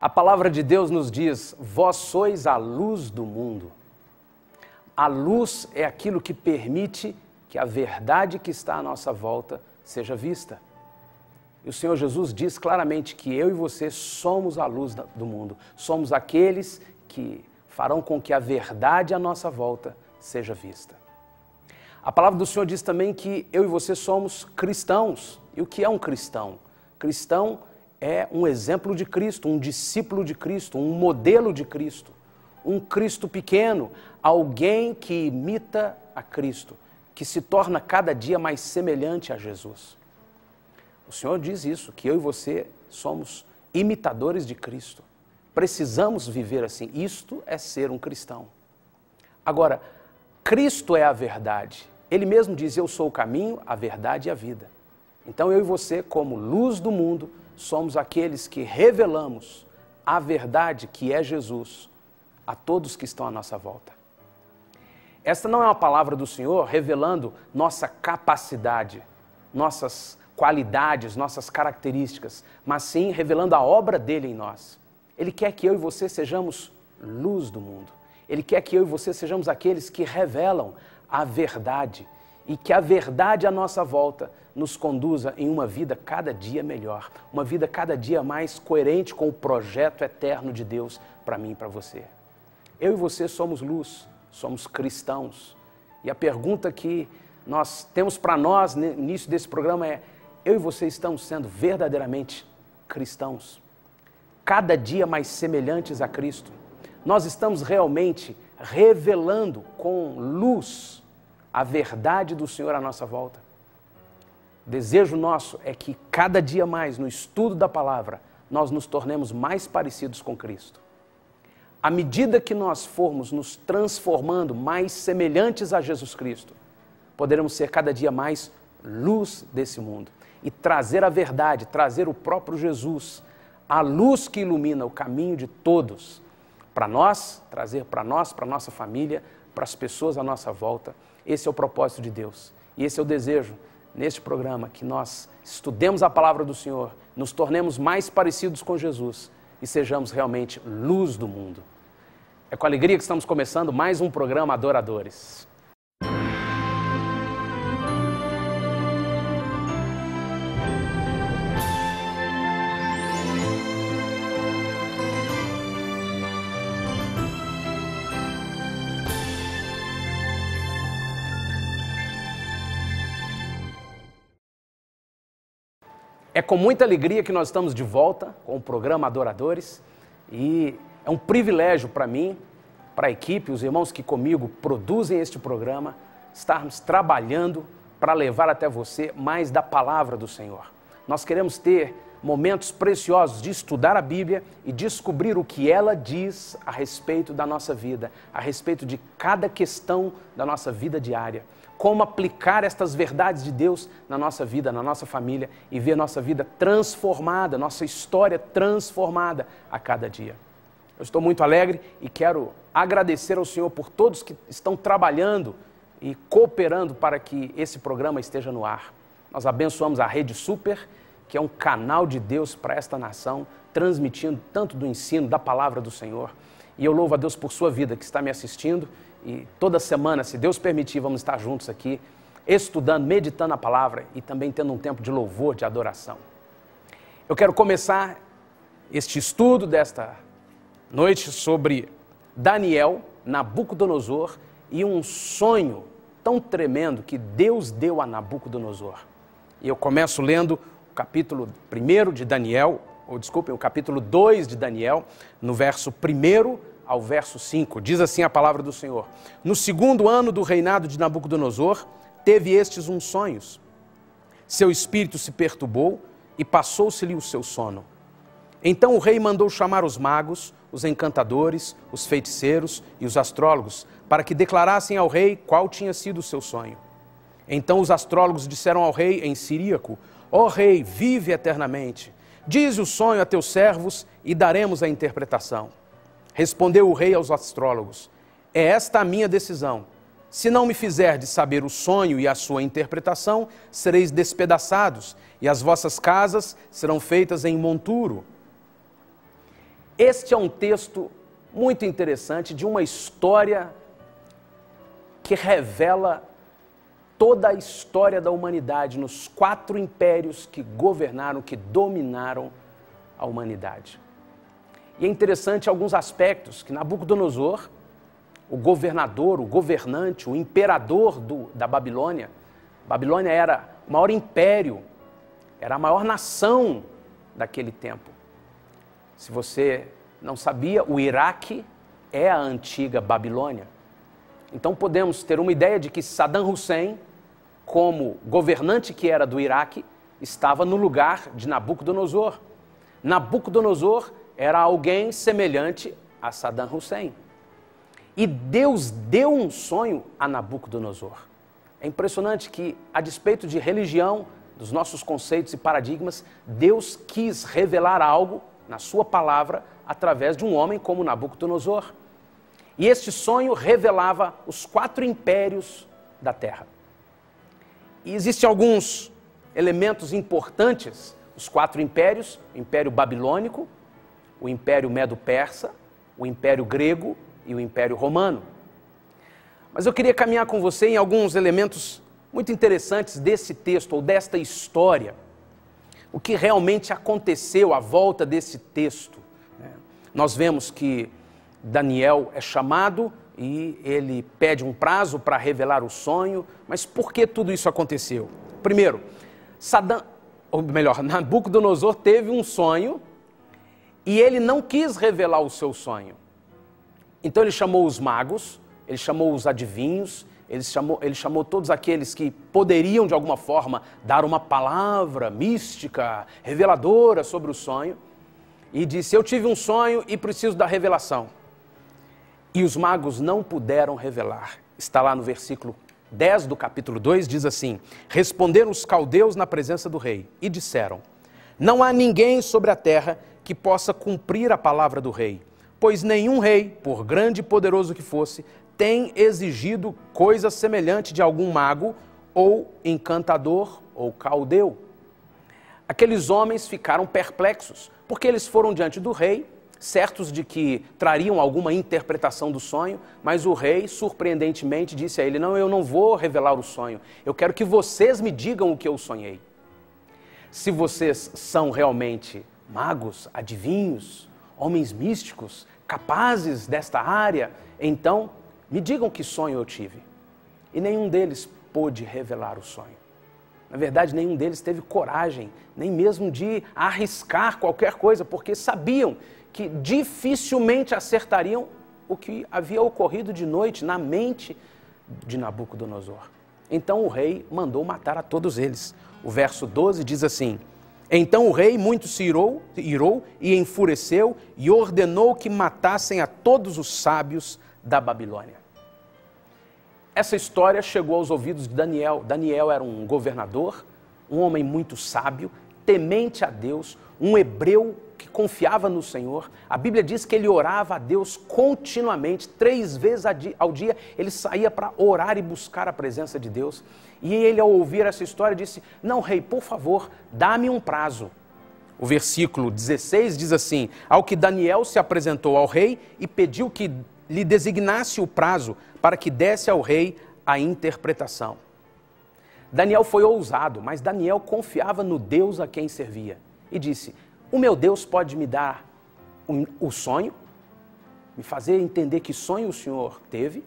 A palavra de Deus nos diz: vós sois a luz do mundo. A luz é aquilo que permite que a verdade que está à nossa volta seja vista. E o Senhor Jesus diz claramente que eu e você somos a luz do mundo. Somos aqueles que farão com que a verdade à nossa volta seja vista. A palavra do Senhor diz também que eu e você somos cristãos. E o que é um cristão? Cristão é um exemplo de Cristo, um discípulo de Cristo, um modelo de Cristo, um Cristo pequeno, alguém que imita a Cristo, que se torna cada dia mais semelhante a Jesus. O Senhor diz isso, que eu e você somos imitadores de Cristo. Precisamos viver assim. Isto é ser um cristão. Agora, Cristo é a verdade. Ele mesmo diz: eu sou o caminho, a verdade e a vida. Então eu e você, como luz do mundo, somos aqueles que revelamos a verdade que é Jesus a todos que estão à nossa volta. Esta não é uma palavra do Senhor revelando nossa capacidade, nossas qualidades, nossas características, mas sim revelando a obra dele em nós. Ele quer que eu e você sejamos luz do mundo. Ele quer que eu e você sejamos aqueles que revelam a verdade e que a verdade à nossa volta nos conduza em uma vida cada dia melhor, uma vida cada dia mais coerente com o projeto eterno de Deus para mim e para você. Eu e você somos luz, somos cristãos. E a pergunta que nós temos para nós no início desse programa é: eu e você estamos sendo verdadeiramente cristãos? Cada dia mais semelhantes a Cristo? Nós estamos realmente revelando com luz a verdade do Senhor à nossa volta? O desejo nosso é que cada dia mais, no estudo da palavra, nós nos tornemos mais parecidos com Cristo. À medida que nós formos nos transformando mais semelhantes a Jesus Cristo, poderemos ser cada dia mais luz desse mundo e trazer a verdade, trazer o próprio Jesus, a luz que ilumina o caminho de todos, para nós, trazer para nós, para a nossa família, para as pessoas à nossa volta. Esse é o propósito de Deus. E esse é o desejo, neste programa, que nós estudemos a palavra do Senhor, nos tornemos mais parecidos com Jesus e sejamos realmente luz do mundo. É com alegria que estamos começando mais um programa Adoradores. É com muita alegria que nós estamos de volta com o programa Adoradores e é um privilégio para mim, para a equipe, os irmãos que comigo produzem este programa, estarmos trabalhando para levar até você mais da palavra do Senhor. Nós queremos ter momentos preciosos de estudar a Bíblia e descobrir o que ela diz a respeito da nossa vida, a respeito de cada questão da nossa vida diária. Como aplicar estas verdades de Deus na nossa vida, na nossa família e ver nossa vida transformada, nossa história transformada a cada dia. Eu estou muito alegre e quero agradecer ao Senhor por todos que estão trabalhando e cooperando para que esse programa esteja no ar. Nós abençoamos a Rede Super, que é um canal de Deus para esta nação, transmitindo tanto do ensino, da palavra do Senhor. E eu louvo a Deus por sua vida que está me assistindo. E toda semana, se Deus permitir, vamos estar juntos aqui, estudando, meditando a palavra e também tendo um tempo de louvor, de adoração. Eu quero começar este estudo desta noite sobre Daniel, Nabucodonosor e um sonho tão tremendo que Deus deu a Nabucodonosor. E eu começo lendo o capítulo 1 de Daniel, o capítulo 2 de Daniel, no verso 1 ao verso 5, diz assim a palavra do Senhor: no segundo ano do reinado de Nabucodonosor, teve estes uns sonhos. Seu espírito se perturbou e passou-se-lhe o seu sono. Então o rei mandou chamar os magos, os encantadores, os feiticeiros e os astrólogos, para que declarassem ao rei qual tinha sido o seu sonho. Então os astrólogos disseram ao rei em siríaco: ó rei, vive eternamente. Dize o sonho a teus servos e daremos a interpretação. Respondeu o rei aos astrólogos: é esta a minha decisão. Se não me fizerdes saber o sonho e a sua interpretação, sereis despedaçados, e as vossas casas serão feitas em monturo. Este é um texto muito interessante de uma história que revela toda a história da humanidade nos 4 impérios que governaram, que dominaram a humanidade. E é interessante alguns aspectos que Nabucodonosor, o governador, o governante, o imperador da Babilônia, Babilônia era o maior império, era a maior nação daquele tempo. Se você não sabia, o Iraque é a antiga Babilônia. Então podemos ter uma ideia de que Saddam Hussein, como governante que era do Iraque, estava no lugar de Nabucodonosor. Nabucodonosor era alguém semelhante a Saddam Hussein. E Deus deu um sonho a Nabucodonosor. É impressionante que, a despeito de religião, dos nossos conceitos e paradigmas, Deus quis revelar algo na sua palavra através de um homem como Nabucodonosor. E este sonho revelava os 4 impérios da terra. E existem alguns elementos importantes, os 4 impérios: o Império Babilônico, o Império Medo-Persa, o Império Grego e o Império Romano. Mas eu queria caminhar com você em alguns elementos muito interessantes desse texto, ou desta história. O que realmente aconteceu à volta desse texto. Nós vemos que Daniel é chamado e ele pede um prazo para revelar o sonho. Mas por que tudo isso aconteceu? Primeiro, Nabucodonosor teve um sonho e ele não quis revelar o seu sonho. Então ele chamou os magos, ele chamou os adivinhos, ele chamou todos aqueles que poderiam de alguma forma dar uma palavra mística, reveladora sobre o sonho, e disse: eu tive um sonho e preciso da revelação. E os magos não puderam revelar. Está lá no versículo 10 do capítulo 2, diz assim: responderam os caldeus na presença do rei e disseram: não há ninguém sobre a terra que possa cumprir a palavra do rei, pois nenhum rei, por grande e poderoso que fosse, tem exigido coisa semelhante de algum mago, ou encantador, ou caldeu. Aqueles homens ficaram perplexos, porque eles foram diante do rei, certos de que trariam alguma interpretação do sonho, mas o rei, surpreendentemente, disse a ele: não, eu não vou revelar o sonho, eu quero que vocês me digam o que eu sonhei. Se vocês são realmente magos, adivinhos, homens místicos, capazes desta área, então me digam que sonho eu tive. E nenhum deles pôde revelar o sonho. Na verdade, nenhum deles teve coragem, nem mesmo de arriscar qualquer coisa, porque sabiam que dificilmente acertariam o que havia ocorrido de noite na mente de Nabucodonosor. Então o rei mandou matar a todos eles. O verso 12 diz assim: então o rei muito se irou e enfureceu e ordenou que matassem a todos os sábios da Babilônia. Essa história chegou aos ouvidos de Daniel. Daniel era um governador, um homem muito sábio, temente a Deus, um hebreu que confiava no Senhor. A Bíblia diz que ele orava a Deus continuamente, 3 vezes ao dia, ele saía para orar e buscar a presença de Deus. E ele, ao ouvir essa história, disse: não, rei, por favor, dá-me um prazo. O versículo 16 diz assim: ao que Daniel se apresentou ao rei e pediu que lhe designasse o prazo para que desse ao rei a interpretação. Daniel foi ousado, mas Daniel confiava no Deus a quem servia. E disse: o meu Deus pode me dar o sonho, me fazer entender que sonho o Senhor teve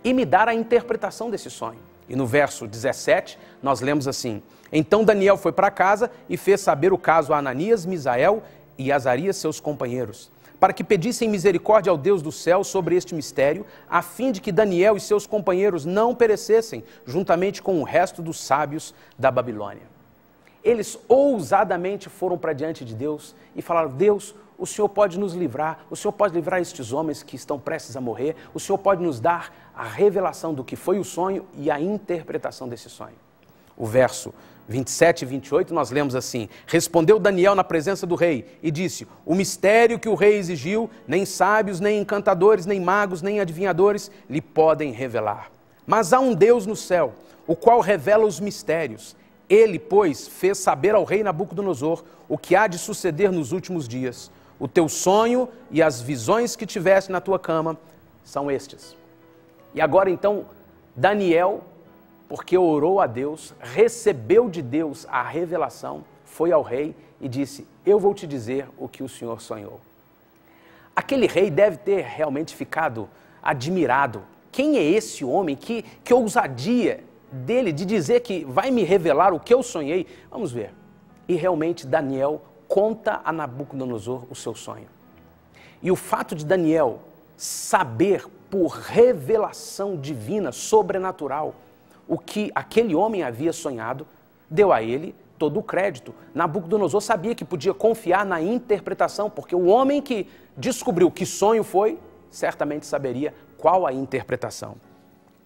e me dar a interpretação desse sonho. E no verso 17, nós lemos assim: então Daniel foi para casa e fez saber o caso a Ananias, Misael e Azarias, seus companheiros, para que pedissem misericórdia ao Deus do céu sobre este mistério, a fim de que Daniel e seus companheiros não perecessem, juntamente com o resto dos sábios da Babilônia. Eles ousadamente foram para diante de Deus e falaram: Deus, o Senhor pode nos livrar, o Senhor pode livrar estes homens que estão prestes a morrer, o Senhor pode nos dar a revelação do que foi o sonho e a interpretação desse sonho. O verso 27 e 28 nós lemos assim: respondeu Daniel na presença do rei e disse: o mistério que o rei exigiu, nem sábios, nem encantadores, nem magos, nem adivinhadores lhe podem revelar. Mas há um Deus no céu, o qual revela os mistérios. Ele, pois, fez saber ao rei Nabucodonosor o que há de suceder nos últimos dias. o teu sonho e as visões que tiveste na tua cama são estes. E agora então, Daniel, porque orou a Deus, recebeu de Deus a revelação, foi ao rei e disse: eu vou te dizer o que o Senhor sonhou. Aquele rei deve ter realmente ficado admirado. Quem é esse homem? Que ousadia dele de dizer que vai me revelar o que eu sonhei? Vamos ver. E realmente Daniel conta a Nabucodonosor o seu sonho. E o fato de Daniel saber por revelação divina, sobrenatural, o que aquele homem havia sonhado, deu a ele todo o crédito. Nabucodonosor sabia que podia confiar na interpretação, porque o homem que descobriu que sonho foi, certamente saberia qual a interpretação.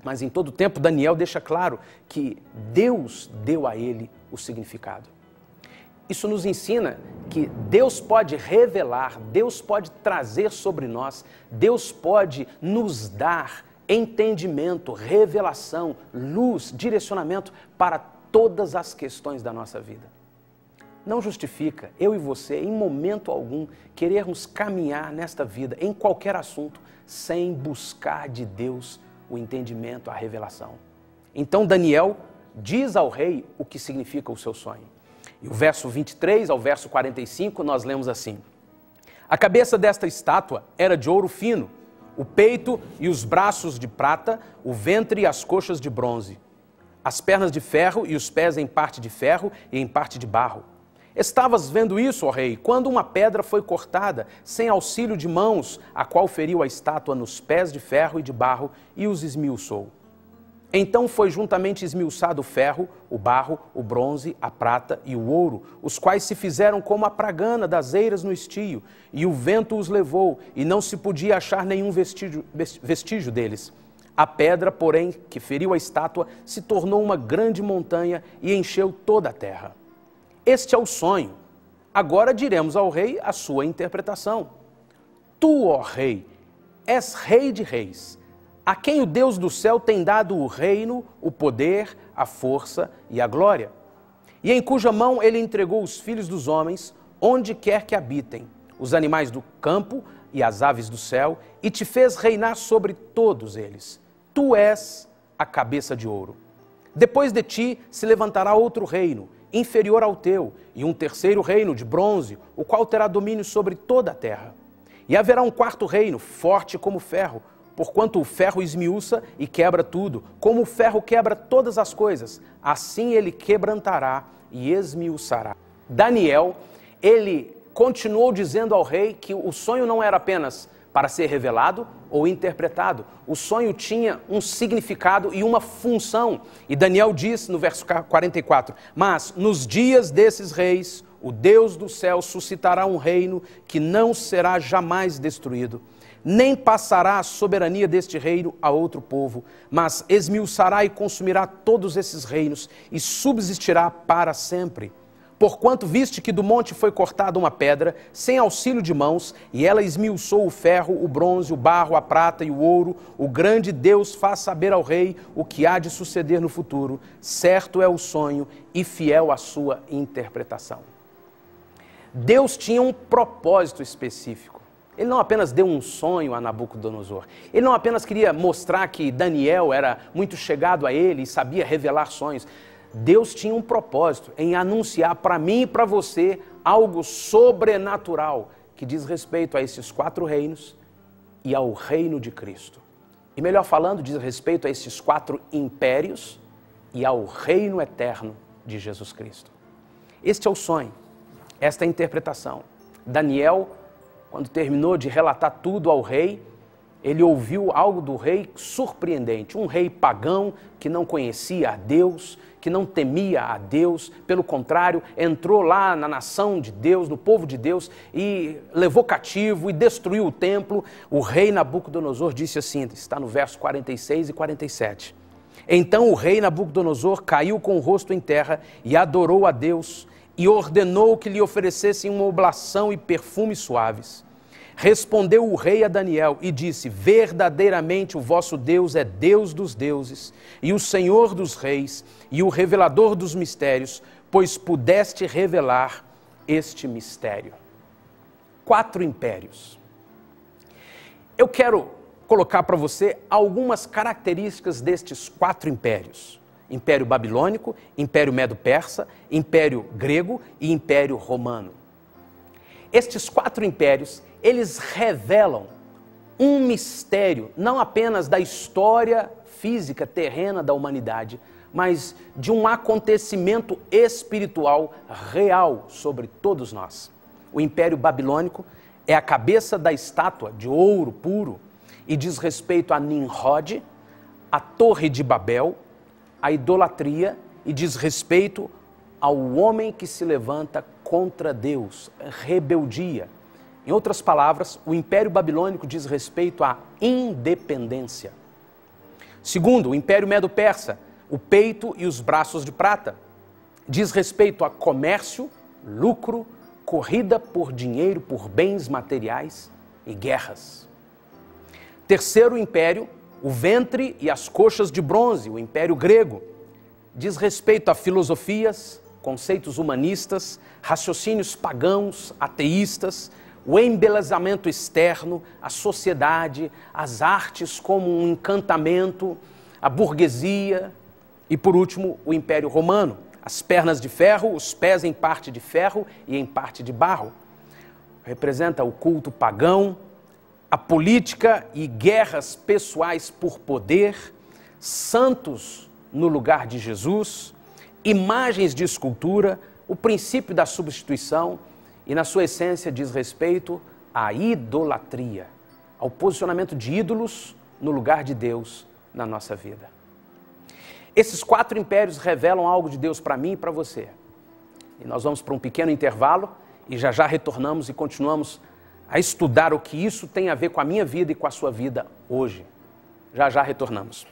Mas em todo tempo Daniel deixa claro que Deus deu a ele o significado. Isso nos ensina que Deus pode revelar, Deus pode trazer sobre nós, Deus pode nos dar entendimento, revelação, luz, direcionamento para todas as questões da nossa vida. Não justifica eu e você, em momento algum, querermos caminhar nesta vida, em qualquer assunto, sem buscar de Deus o entendimento, a revelação. Então Daniel diz ao rei o que significa o seu sonho. E o verso 23 ao verso 45 nós lemos assim: a cabeça desta estátua era de ouro fino, o peito e os braços de prata, o ventre e as coxas de bronze, as pernas de ferro e os pés em parte de ferro e em parte de barro. Estavas vendo isso, ó rei, quando uma pedra foi cortada, sem auxílio de mãos, a qual feriu a estátua nos pés de ferro e de barro e os esmiuçou. Então foi juntamente esmiuçado o ferro, o barro, o bronze, a prata e o ouro, os quais se fizeram como a pragana das eiras no estio, e o vento os levou, e não se podia achar nenhum vestígio deles. A pedra, porém, que feriu a estátua, se tornou uma grande montanha e encheu toda a terra. Este é o sonho. Agora diremos ao rei a sua interpretação. Tu, ó rei, és rei de reis, a quem o Deus do céu tem dado o reino, o poder, a força e a glória, e em cuja mão ele entregou os filhos dos homens, onde quer que habitem, os animais do campo e as aves do céu, e te fez reinar sobre todos eles. Tu és a cabeça de ouro. Depois de ti se levantará outro reino, inferior ao teu, e um terceiro reino de bronze, o qual terá domínio sobre toda a terra. E haverá um quarto reino, forte como ferro, porquanto o ferro esmiuça e quebra tudo, como o ferro quebra todas as coisas, assim ele quebrantará e esmiuçará. Daniel, ele continuou dizendo ao rei que o sonho não era apenas para ser revelado ou interpretado. O sonho tinha um significado e uma função. E Daniel diz no verso 44, mas nos dias desses reis, o Deus do céu suscitará um reino que não será jamais destruído, nem passará a soberania deste reino a outro povo, mas esmiuçará e consumirá todos esses reinos e subsistirá para sempre. Porquanto viste que do monte foi cortada uma pedra, sem auxílio de mãos, e ela esmiuçou o ferro, o bronze, o barro, a prata e o ouro, o grande Deus faz saber ao rei o que há de suceder no futuro. Certo é o sonho e fiel a sua interpretação. Deus tinha um propósito específico. Ele não apenas deu um sonho a Nabucodonosor. Ele não apenas queria mostrar que Daniel era muito chegado a ele e sabia revelar sonhos. Deus tinha um propósito em anunciar para mim e para você algo sobrenatural que diz respeito a esses 4 reinos e ao reino de Cristo. E melhor falando, diz respeito a esses 4 impérios e ao reino eterno de Jesus Cristo. Este é o sonho, esta é a interpretação. Daniel, quando terminou de relatar tudo ao rei, ele ouviu algo do rei surpreendente. Um rei pagão que não conhecia a Deus, que não temia a Deus, pelo contrário, entrou lá na nação de Deus, no povo de Deus, e levou cativo e destruiu o templo. O rei Nabucodonosor disse assim, está no verso 46 e 47. Então o rei Nabucodonosor caiu com o rosto em terra e adorou a Deus e ordenou que lhe oferecessem uma oblação e perfumes suaves. Respondeu o rei a Daniel e disse, verdadeiramente o vosso Deus é Deus dos deuses e o Senhor dos reis e o revelador dos mistérios, pois pudeste revelar este mistério. 4 impérios. Eu quero colocar para você algumas características destes 4 impérios. Império Babilônico, Império Medo-Persa, Império Grego e Império Romano. Estes 4 impérios, eles revelam um mistério, não apenas da história física terrena da humanidade, mas de um acontecimento espiritual real sobre todos nós. O Império Babilônico é a cabeça da estátua de ouro puro e diz respeito a Nimrod, a Torre de Babel, a idolatria e diz respeito ao homem que se levanta contra Deus, rebeldia. Em outras palavras, o Império Babilônico diz respeito à independência. Segundo, o Império Medo-Persa, o peito e os braços de prata, diz respeito a comércio, lucro, corrida por dinheiro, por bens materiais e guerras. Terceiro império, o ventre e as coxas de bronze, o Império Grego, diz respeito a filosofias, conceitos humanistas, raciocínios pagãos, ateístas, o embelezamento externo, a sociedade, as artes como um encantamento, a burguesia e, por último, o Império Romano, as pernas de ferro, os pés em parte de ferro e em parte de barro. Representa o culto pagão, a política e guerras pessoais por poder, santos no lugar de Jesus, imagens de escultura, o princípio da substituição e, na sua essência, diz respeito à idolatria, ao posicionamento de ídolos no lugar de Deus na nossa vida. Esses 4 impérios revelam algo de Deus para mim e para você. E nós vamos para um pequeno intervalo e já já retornamos e continuamos a estudar o que isso tem a ver com a minha vida e com a sua vida hoje. Já já retornamos.